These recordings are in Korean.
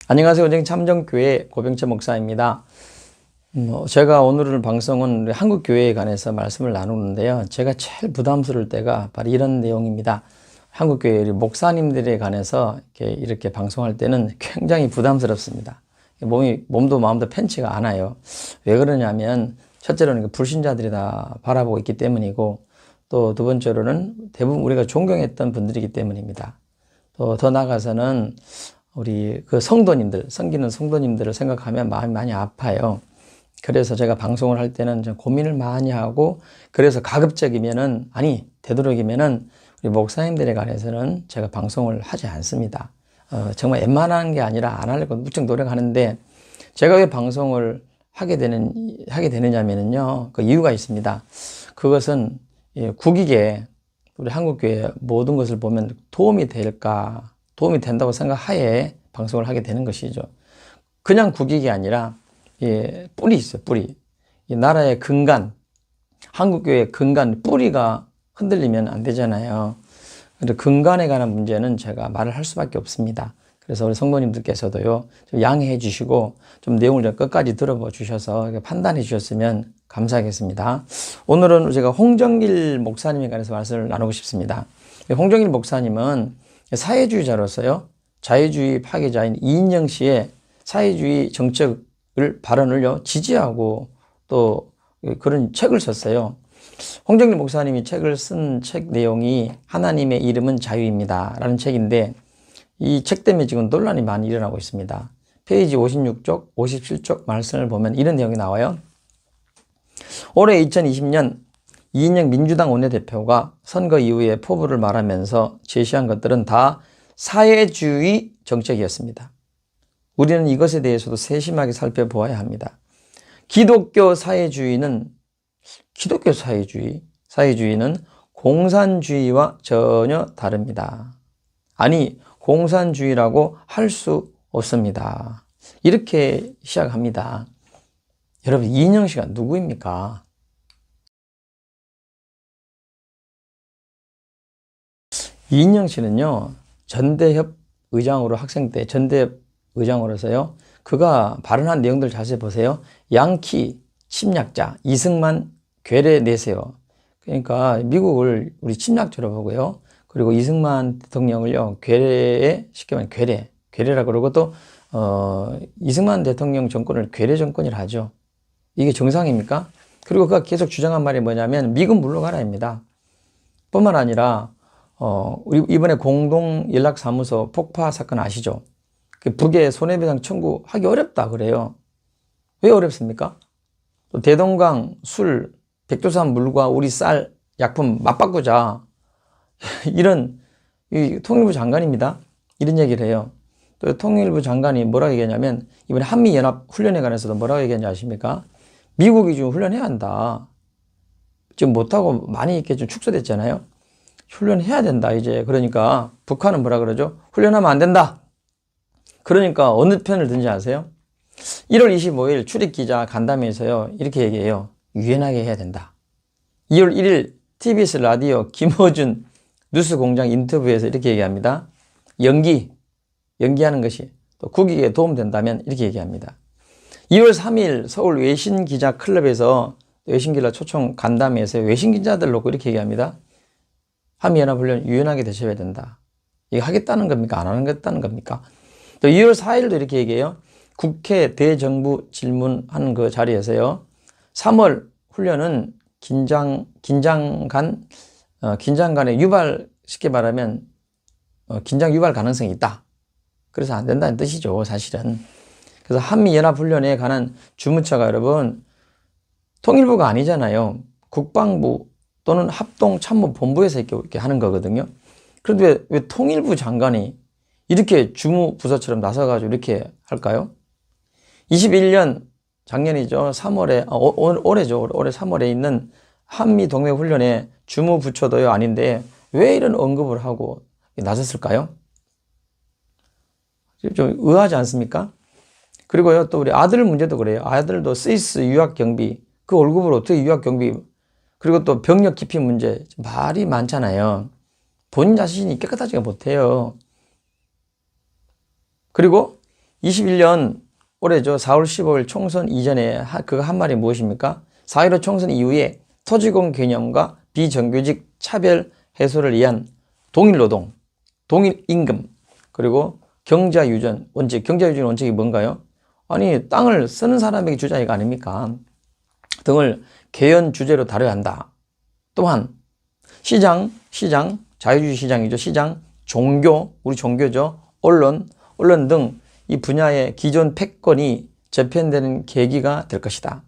안녕하세요. 은행 참정교회 고병철 목사입니다. 제가 오늘 방송은 한국교회에 관해서 말씀을 나누는데요. 제가 제일 부담스러울 때가 바로 이런 내용입니다. 한국교회 목사님들에 관해서 이렇게 방송할 때는 굉장히 부담스럽습니다. 몸도 마음도 편치가 않아요. 왜 그러냐면 첫째로는 불신자들이 다 바라보고 있기 때문이고, 또 두 번째로는 대부분 우리가 존경했던 분들이기 때문입니다. 또 더 나아가서는 우리 성도님들, 섬기는 성도님들을 생각하면 마음이 많이 아파요. 그래서 제가 방송을 할 때는 좀 고민을 많이 하고, 그래서 가급적이면은, 되도록이면은 우리 목사님들에 관해서는 제가 방송을 하지 않습니다. 정말 웬만한 게 아니라 안 하려고 무척 노력하는데, 제가 왜 방송을 하게 되느냐면요, 그 이유가 있습니다. 그것은 국익에 우리 한국교회 모든 것을 보면 도움이 된다고 생각하에 방송을 하게 되는 것이죠. 그냥 국익이 아니라 뿌리 있어요. 뿌리. 이 나라의 근간, 한국교회의 근간, 뿌리가 흔들리면 안 되잖아요. 근데 근간에 관한 문제는 제가 말을 할 수밖에 없습니다. 그래서 우리 성도님들께서도요, 좀 양해해 주시고 좀 내용을 좀 끝까지 들어봐 주셔서 판단해 주셨으면 감사하겠습니다. 오늘은 제가 홍정길 목사님에 관해서 말씀을 나누고 싶습니다. 홍정길 목사님은 사회주의자로서요, 자유주의 파괴자인 이인영 씨의 사회주의 정책을 발언을요 지지하고 또 그런 책을 썼어요. 홍정길 목사님이 책을 쓴 책 내용이 하나님의 이름은 자유입니다 라는 책인데, 이 책 때문에 지금 논란이 많이 일어나고 있습니다. 페이지 56쪽, 57쪽 말씀을 보면 이런 내용이 나와요. 올해 2020년 이인영 민주당 원내대표가 선거 이후에 포부를 말하면서 제시한 것들은 다 사회주의 정책이었습니다. 우리는 이것에 대해서도 세심하게 살펴보아야 합니다. 기독교 사회주의는 공산주의와 전혀 다릅니다. 아니, 공산주의라고 할 수 없습니다. 이렇게 시작합니다. 여러분, 이인영 씨가 누구입니까? 이인영 씨는요, 전대협 의장으로 학생 때 전대협 의장으로서요, 그가 발언한 내용들 자세히 보세요. 양키, 침략자, 이승만 괴뢰 내세요. 그러니까 미국을 우리 침략자로 보고요. 그리고 이승만 대통령을요, 쉽게 말하면 괴뢰라고 그러고, 또 이승만 대통령 정권을 괴뢰 정권이라 하죠. 이게 정상입니까? 그리고 그가 계속 주장한 말이 뭐냐면 미군 물러가라입니다. 뿐만 아니라 우리 이번에 공동연락사무소 폭파 사건 아시죠? 그 북에 손해배상 청구하기 어렵다 그래요. 왜 어렵습니까? 또 대동강 술, 백두산 물과 우리 쌀, 약품 맞바꾸자. 이런 통일부 장관입니다. 이런 얘기를 해요. 또 통일부 장관이 뭐라고 얘기하냐면, 이번에 한미연합 훈련에 관해서도 뭐라고 얘기하는지 아십니까? 미국이 좀 훈련해야 한다. 지금 못하고 많이 이렇게 좀 축소됐잖아요. 훈련해야 된다, 이제. 그러니까 북한은 뭐라 그러죠? 훈련하면 안 된다. 그러니까 어느 편을 든지 아세요? 1월 25일 출입기자 간담회에서요, 이렇게 얘기해요. 유연하게 해야 된다. 2월 1일 TBS 라디오 김어준 뉴스공장 인터뷰에서 이렇게 얘기합니다. 연기하는 것이 또 국익에 도움된다면 이렇게 얘기합니다. 2월 3일 서울 외신기자 클럽에서 외신기자 초청 간담회에서 외신기자들 놓고 이렇게 얘기합니다. 한미연합훈련 유연하게 대처해야 된다. 이거 하겠다는 겁니까? 안 하겠다는 겁니까? 또 2월 4일도 이렇게 얘기해요. 국회 대정부 질문하는 그 자리에서요, 3월 훈련은 긴장 간의 유발, 쉽게 말하면 긴장 유발 가능성이 있다. 그래서 안 된다는 뜻이죠, 사실은. 그래서 한미연합훈련에 관한 주무처가 여러분, 통일부가 아니잖아요. 국방부 또는 합동참모본부에서 이렇게 하는 거거든요. 그런데 왜 통일부 장관이 이렇게 주무부서처럼 나서가지고 이렇게 할까요? 21년, 작년이죠. 3월에, 올해죠. 올해 3월에 있는 한미동맹훈련에 주무부처도요, 아닌데 왜 이런 언급을 하고 나섰을까요? 좀 의아하지 않습니까? 그리고요, 또 우리 아들 문제도 그래요. 아들도 스위스 유학경비, 그 월급을 어떻게 유학경비, 그리고 또 병력 기피 문제, 말이 많잖아요. 본인 자신이 깨끗하지가 못해요. 그리고 21년 올해죠. 4월 15일 총선 이전에 그거 한 말이 무엇입니까? 4.15 총선 이후에 토지공 개념과 비정규직 차별 해소를 위한 동일노동, 동일임금, 그리고 경자유전 원칙. 경자유전 원칙이 뭔가요? 아니, 땅을 쓰는 사람에게 주자이가 아닙니까? 등을 개연 주제로 다뤄야 한다. 또한 시장, 자유주의 시장이죠. 시장, 종교, 우리 종교죠. 언론 등 이 분야의 기존 패권이 재편되는 계기가 될 것이다.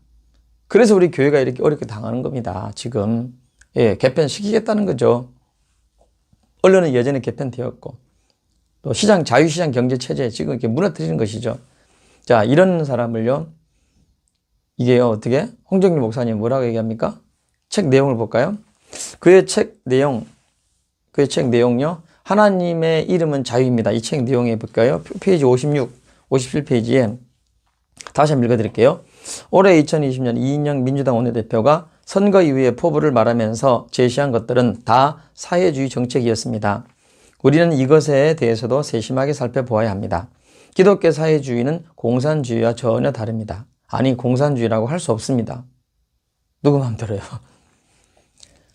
그래서 우리 교회가 이렇게 어렵게 당하는 겁니다. 지금. 예, 개편시키겠다는 거죠. 언론은 여전히 개편되었고, 또 시장, 자유시장 경제체제 지금 이렇게 무너뜨리는 것이죠. 자, 이런 사람을요, 이게요, 어떻게? 홍정길 목사님 뭐라고 얘기합니까? 책 내용을 볼까요? 그의 책 내용요, 하나님의 이름은 자유입니다. 이 책 내용에 볼까요? 페이지 56, 57페이지에 다시 한번 읽어드릴게요. 올해 2020년 이인영 민주당 원내대표가 선거 이후의 포부를 말하면서 제시한 것들은 다 사회주의 정책이었습니다. 우리는 이것에 대해서도 세심하게 살펴보아야 합니다. 기독교 사회주의는 공산주의와 전혀 다릅니다. 아니, 공산주의라고 할 수 없습니다. 누구 마음대로요.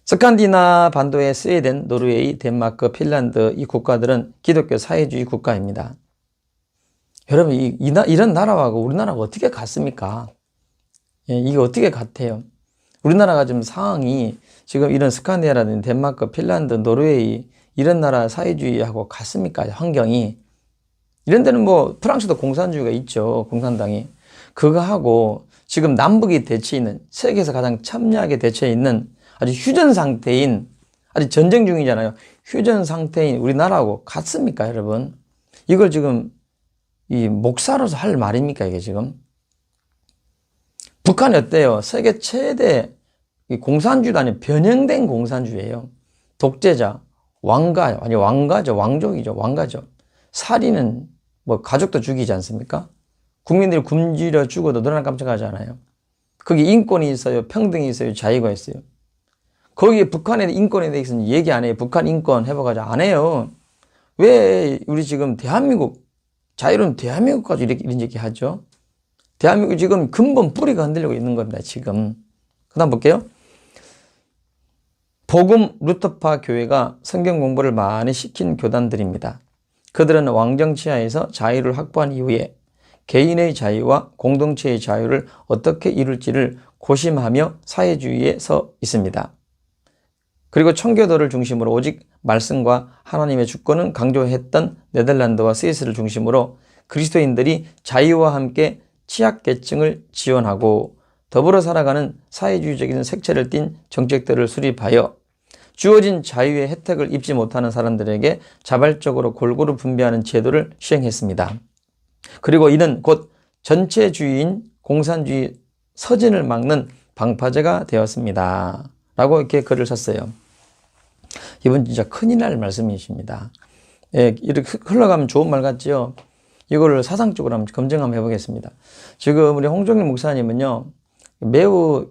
스칸디나 반도의 스웨덴, 노르웨이, 덴마크, 핀란드 이 국가들은 기독교 사회주의 국가입니다. 여러분, 이런 나라하고 우리나라가 어떻게 같습니까? 예, 이게 어떻게 같아요? 우리나라가 지금 상황이 지금 이런 스칸디나라든지 덴마크, 핀란드, 노르웨이 이런 나라 사회주의하고 같습니까? 환경이. 이런 데는 뭐 프랑스도 공산주의가 있죠. 공산당이. 그거하고 지금 남북이 대치해 있는, 세계에서 가장 첨예하게 대치해 있는 아주 휴전 상태인, 아직 전쟁 중이잖아요. 휴전 상태인 우리나라하고 같습니까, 여러분? 이걸 지금 이 목사로서 할 말입니까, 이게 지금? 북한이 어때요? 세계 최대 공산주의도 아니고 변형된 공산주의예요. 독재자, 왕가죠. 왕족이죠. 왕가죠. 살인은 뭐 가족도 죽이지 않습니까? 국민들이 굶주려 죽어도 너나 깜짝하지 않아요. 거기 인권이 있어요. 평등이 있어요. 자유가 있어요. 거기에 북한의 인권에 대해서는 얘기 안 해요. 북한 인권 해봐가지고 안 해요. 왜 우리 지금 대한민국, 자유로운 대한민국 가지고 이런 얘기 하죠? 대한민국 지금 근본 뿌리가 흔들리고 있는 겁니다. 지금. 그 다음 볼게요. 복음 루터파 교회가 성경 공부를 많이 시킨 교단들입니다. 그들은 왕정치하에서 자유를 확보한 이후에 개인의 자유와 공동체의 자유를 어떻게 이룰지를 고심하며 사회주의에 서 있습니다. 그리고 청교도를 중심으로 오직 말씀과 하나님의 주권은 강조했던 네덜란드와 스위스를 중심으로 그리스도인들이 자유와 함께 취약계층을 지원하고 더불어 살아가는 사회주의적인 색채를 띤 정책들을 수립하여 주어진 자유의 혜택을 입지 못하는 사람들에게 자발적으로 골고루 분배하는 제도를 시행했습니다. 그리고 이는 곧 전체주의인 공산주의 서진을 막는 방파제가 되었습니다. 라고 이렇게 글을 썼어요. 이분 진짜 큰일 날 말씀이십니다. 예, 이렇게 흘러가면 좋은 말 같지요? 이거를 사상적으로 한번 검증 한번 해보겠습니다. 지금 우리 홍정일 목사님은요, 매우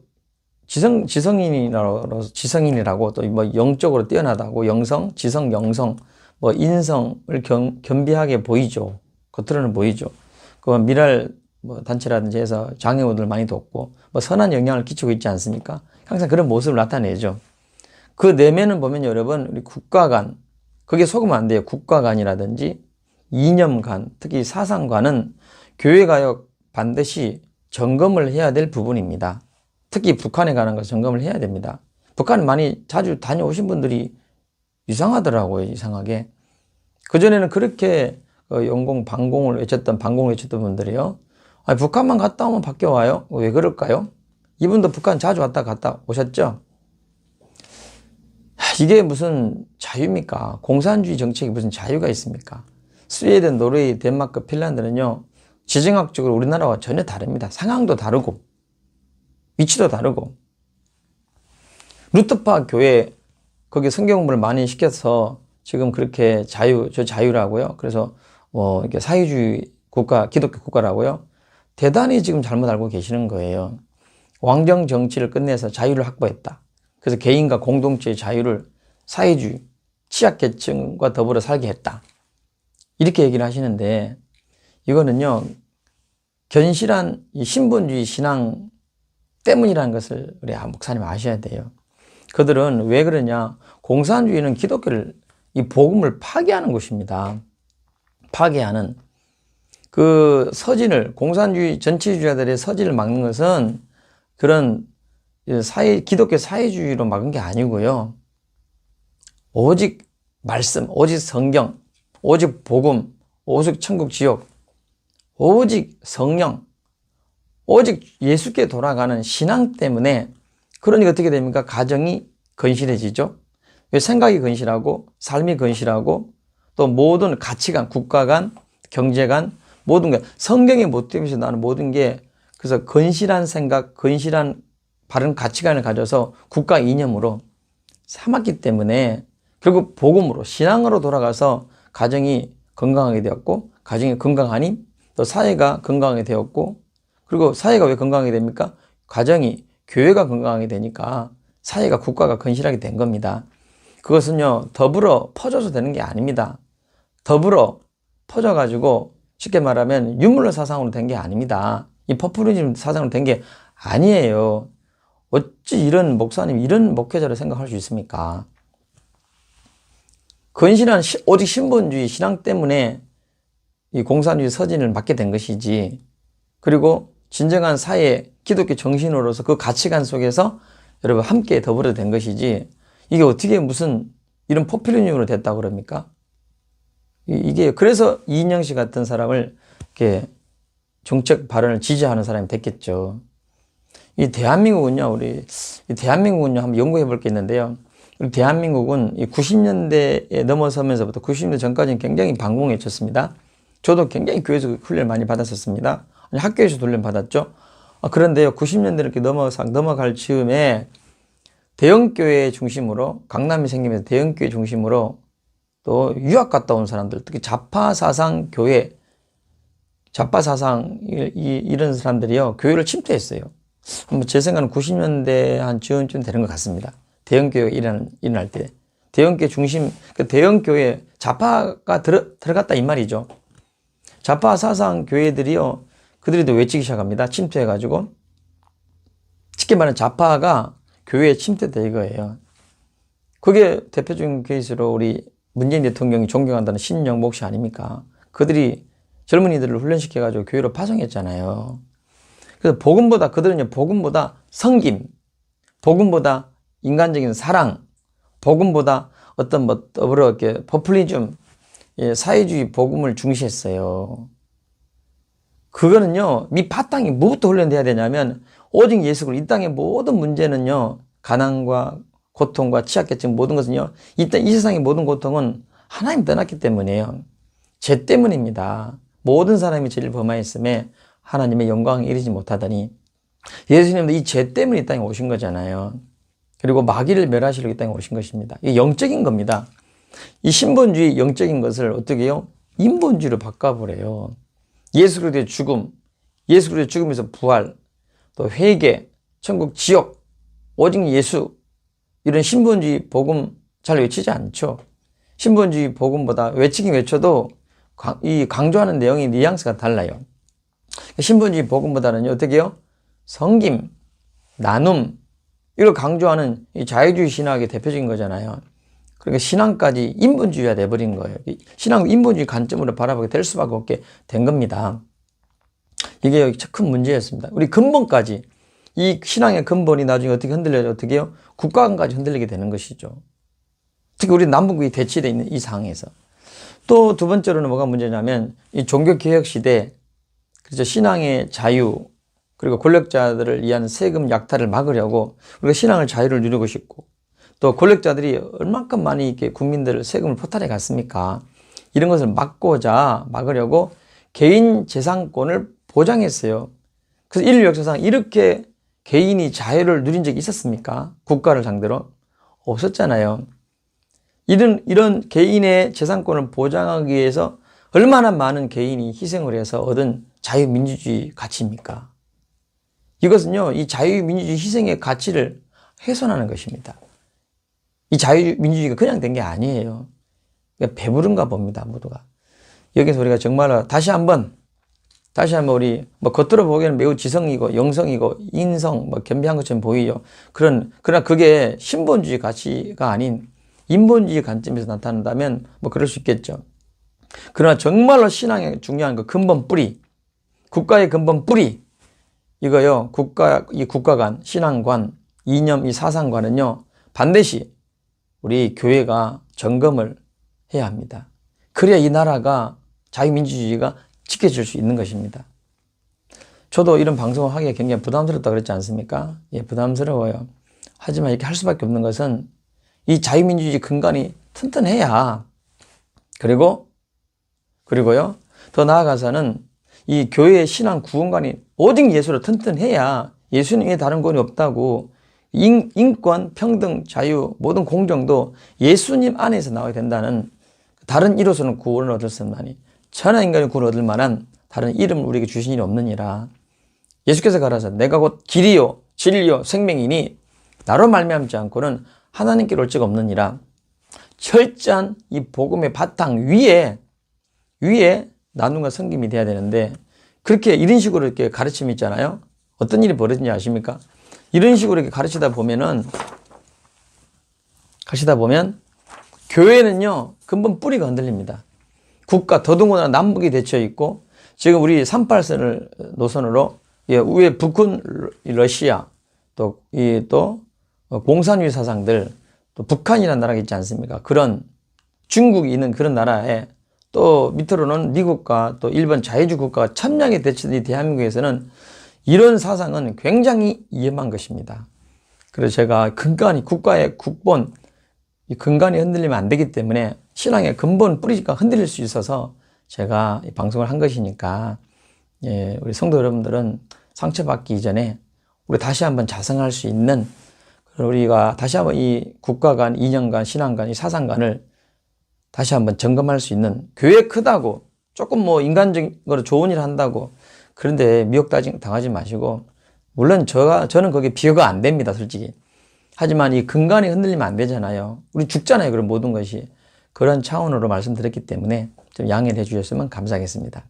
지성인이라고 또 뭐 영적으로 뛰어나다고 지성, 영성, 뭐 인성을 겸비하게 보이죠. 겉으로는 보이죠. 그 미랄 뭐 단체라든지 해서 장애우들 많이 돕고 뭐 선한 영향을 끼치고 있지 않습니까? 항상 그런 모습을 나타내죠. 그 내면은 보면 여러분, 우리 국가 간, 그게 속으면 안 돼요. 국가 간이라든지 이념 간, 특히 사상 간은 교회가요 반드시 점검을 해야 될 부분입니다. 특히 북한에 관한 거 점검을 해야 됩니다. 북한 많이 자주 다녀오신 분들이 이상하더라고요. 이상하게. 그전에는 그렇게 방공을 외쳤던 분들이요. 아니, 북한만 갔다 오면 바뀌어와요? 왜 그럴까요? 이분도 북한 자주 갔다 오셨죠? 이게 무슨 자유입니까? 공산주의 정책이 무슨 자유가 있습니까? 스웨덴, 노르웨이, 덴마크, 핀란드는요, 지정학적으로 우리나라와 전혀 다릅니다. 상황도 다르고, 위치도 다르고. 루터파 교회, 거기 성경 공부를 많이 시켜서 지금 그렇게 자유라고요. 그래서 이렇게 사회주의 국가, 기독교 국가라고요. 대단히 지금 잘못 알고 계시는 거예요. 왕정 정치를 끝내서 자유를 확보했다. 그래서 개인과 공동체의 자유를 사회주의, 취약계층과 더불어 살게 했다. 이렇게 얘기를 하시는데, 이거는요, 견실한 이 신본주의 신앙 때문이라는 것을 우리 목사님 아셔야 돼요. 그들은 왜 그러냐? 공산주의는 기독교를, 이 복음을 파괴하는 것입니다. 파괴하는. 그 서진을, 공산주의 전체주의자들의 서진을 막는 것은 그런 기독교 사회주의로 막은 게 아니고요. 오직 말씀, 오직 성경, 오직 복음, 오직 천국 지옥, 오직 성령, 오직 예수께 돌아가는 신앙 때문에, 그러니 어떻게 됩니까? 가정이 건실해지죠. 생각이 건실하고, 삶이 건실하고, 또 모든 가치관, 국가관, 경제관, 모든 게 성경의 모티브에서 나는 모든 게, 그래서 건실한 생각, 건실한 바른 가치관을 가져서 국가 이념으로 삼았기 때문에 결국 복음으로, 신앙으로 돌아가서 가정이 건강하게 되었고, 가정이 건강하니 또 사회가 건강하게 되었고, 그리고 사회가 왜 건강하게 됩니까? 가정이, 교회가 건강하게 되니까 사회가, 국가가 건실하게 된 겁니다. 그것은요, 더불어 퍼져서 되는 게 아닙니다. 더불어 퍼져가지고 쉽게 말하면 유물론 사상으로 된 게 아닙니다. 이 포퓰리즘 사상으로 된 게 아니에요. 어찌 이런 목사님, 이런 목회자를 생각할 수 있습니까? 건실한 오직 신본주의 신앙 때문에 이 공산주의 서진을 맞게 된 것이지, 그리고 진정한 사회 기독교 정신으로서 그 가치관 속에서 여러분 함께 더불어 된 것이지, 이게 어떻게 무슨 이런 포퓰리즘으로 됐다고 그럽니까? 이게 그래서 이인영 씨 같은 사람을 이렇게 정책 발언을 지지하는 사람이 됐겠죠. 이 대한민국은요, 한번 연구해 볼 게 있는데요. 우리 대한민국은 이 90년대에 넘어서면서부터 90년대 전까지는 굉장히 반공해졌습니다. 저도 굉장히 교회에서 훈련을 많이 받았었습니다. 학교에서도 훈련 받았죠. 그런데요, 90년대 이렇게 넘어갈 즈음에 대형교회 중심으로, 강남이 생기면서 대형교회 중심으로 또 유학 갔다 온 사람들, 특히 좌파 사상 교회, 좌파 사상 이런 사람들이요, 교회를 침투했어요. 제 생각은 90년대 한 즈음쯤 되는 것 같습니다. 대형교회 일어날 때. 대형교회 중심, 대형교회, 좌파가 들어갔다 이 말이죠. 좌파 사상 교회들이요, 그들이 외치기 시작합니다. 침투해가지고. 쉽게 말하면 좌파가 교회에 침투했다 이거예요. 그게 대표적인 케이스로 우리 문재인 대통령이 존경한다는 신영 목사 아닙니까? 그들이 젊은이들을 훈련시켜가지고 교회로 파송했잖아요. 그래서 그들은요, 복음보다 섬김, 복음보다 인간적인 사랑, 복음보다 어떤 더불어 이렇게 포퓰리즘, 사회주의 복음을 중시했어요. 그거는요, 밑바탕이 뭐부터 훈련돼야 되냐면, 오직 예수 그리스도, 이 땅의 모든 문제는요, 가난과 고통과 취약계층 모든 것은요, 이 세상의 모든 고통은 하나님 떠났기 때문이에요. 죄 때문입니다. 모든 사람이 죄를 범하였음에 하나님의 영광에 이르지 못하더니, 예수님도 이 죄 때문에 이 땅에 오신 거잖아요. 그리고 마귀를 멸하시려고 이 땅에 오신 것입니다. 이게 영적인 겁니다. 이 신본주의 영적인 것을 어떻게 해요? 인본주의로 바꿔버려요. 예수 그리스도의 죽음, 예수 그리스도의 죽음에서 부활, 또 회개, 천국, 지옥, 오직 예수, 이런 신본주의 복음 잘 외치지 않죠. 신본주의 복음보다 외치긴 외쳐도 이 강조하는 내용의 뉘앙스가 달라요. 신본주의 복음보다는 어떻게 해요? 섬김, 나눔, 이걸 강조하는 이 자유주의 신학의 대표적인 거잖아요. 그러니까 신앙까지 인본주의가 돼버린 거예요. 신앙도 인본주의 관점으로 바라보게 될 수밖에 없게 된 겁니다. 이게 큰 문제였습니다. 우리 근본까지, 이 신앙의 근본이 나중에 어떻게 흔들려요? 어떻게 해요? 국가관까지 흔들리게 되는 것이죠. 특히 우리 남북이 대치되어 있는 이 상황에서. 또 두 번째로는 뭐가 문제냐면, 이 종교개혁 시대, 그래서 신앙의 자유, 그리고 권력자들을 위한 세금 약탈을 막으려고 우리가 신앙의 자유를 누리고 싶고, 또 권력자들이 얼만큼 많이 이렇게 국민들을 세금을 포탈해 갔습니까? 이런 것을 막으려고 개인 재산권을 보장했어요. 그래서 인류 역사상 이렇게 개인이 자유를 누린 적이 있었습니까? 국가를 상대로? 없었잖아요. 이런 개인의 재산권을 보장하기 위해서 얼마나 많은 개인이 희생을 해서 얻은 자유민주주의 가치입니까? 이것은요, 이 자유민주주의 희생의 가치를 훼손하는 것입니다. 이 자유민주주의가 그냥 된 게 아니에요. 그러니까 배부른가 봅니다, 모두가. 여기서 우리가 정말로 다시 한번 다시 한번 우리 뭐 겉으로 보기에는 매우 지성이고 영성이고 인성 뭐 겸비한 것처럼 보이죠. 그러나 그게 신본주의 가치가 아닌 인본주의 관점에서 나타난다면 뭐 그럴 수 있겠죠. 그러나 정말로 신앙의 중요한 그 근본 뿌리, 국가의 근본 뿌리, 이거요, 이 국가관, 신앙관, 이념, 이 사상관은요, 반드시 우리 교회가 점검을 해야 합니다. 그래야 이 나라가 자유민주주의가 지켜질 수 있는 것입니다. 저도 이런 방송을 하기가 굉장히 부담스럽다 그랬지 않습니까? 예, 부담스러워요. 하지만 이렇게 할 수밖에 없는 것은 이 자유민주주의 근간이 튼튼해야, 그리고요, 더 나아가서는 이 교회의 신앙 구원관이 오직 예수로 튼튼해야 예수님의 다른 권이 없다고 인권, 평등, 자유, 모든 공정도 예수님 안에서 나와야 된다는 다른 이로서는 구원을 얻을 수 없나니 천하 인간의 구원을 얻을 만한 다른 이름을 우리에게 주신 일이 없느니라. 예수께서 가라사 내가 곧 길이요 진리요 생명이니 나로 말미암지 않고는 하나님께로 올 자가 없느니라. 철저한 이 복음의 바탕 위에 나눔과 섬김이 돼야 되는데 그렇게 이런 식으로 이렇게 가르침이 있잖아요. 어떤 일이 벌어진지 아십니까? 이런 식으로 이렇게 가르치다 보면 교회는요 근본 뿌리가 흔들립니다. 국가 더더군다나 남북이 대쳐 있고 지금 우리 38선 노선으로 위에 북한, 러시아 또 공산주의 사상들 또 북한이라는 나라가 있지 않습니까? 그런 중국이 있는 그런 나라에 또 밑으로는 미국과 또 일본 자유주의 국가가 첨예하게 대치된 이 대한민국에서는 이런 사상은 굉장히 위험한 것입니다. 그래서 제가 국가의 국본, 이 근간이 흔들리면 안 되기 때문에 신앙의 근본 뿌리가 흔들릴 수 있어서 제가 이 방송을 한 것이니까 우리 성도 여러분들은 상처받기 이전에 우리 다시 한번 자성할 수 있는 우리가 다시 한번 이 국가관, 이념관, 신앙관, 이 사상관을 다시 한번 점검할 수 있는 교회 크다고 조금 뭐 인간적으로 좋은 일 한다고 그런데 미혹 당하지 마시고 물론 저는 거기에 비교가 안 됩니다 솔직히. 하지만 이 근간이 흔들리면 안 되잖아요. 우리 죽잖아요 그런 모든 것이. 그런 차원으로 말씀드렸기 때문에 좀 양해해 주셨으면 감사하겠습니다.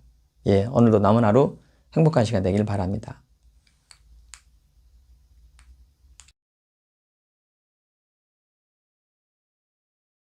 예, 오늘도 남은 하루 행복한 시간 되길 바랍니다.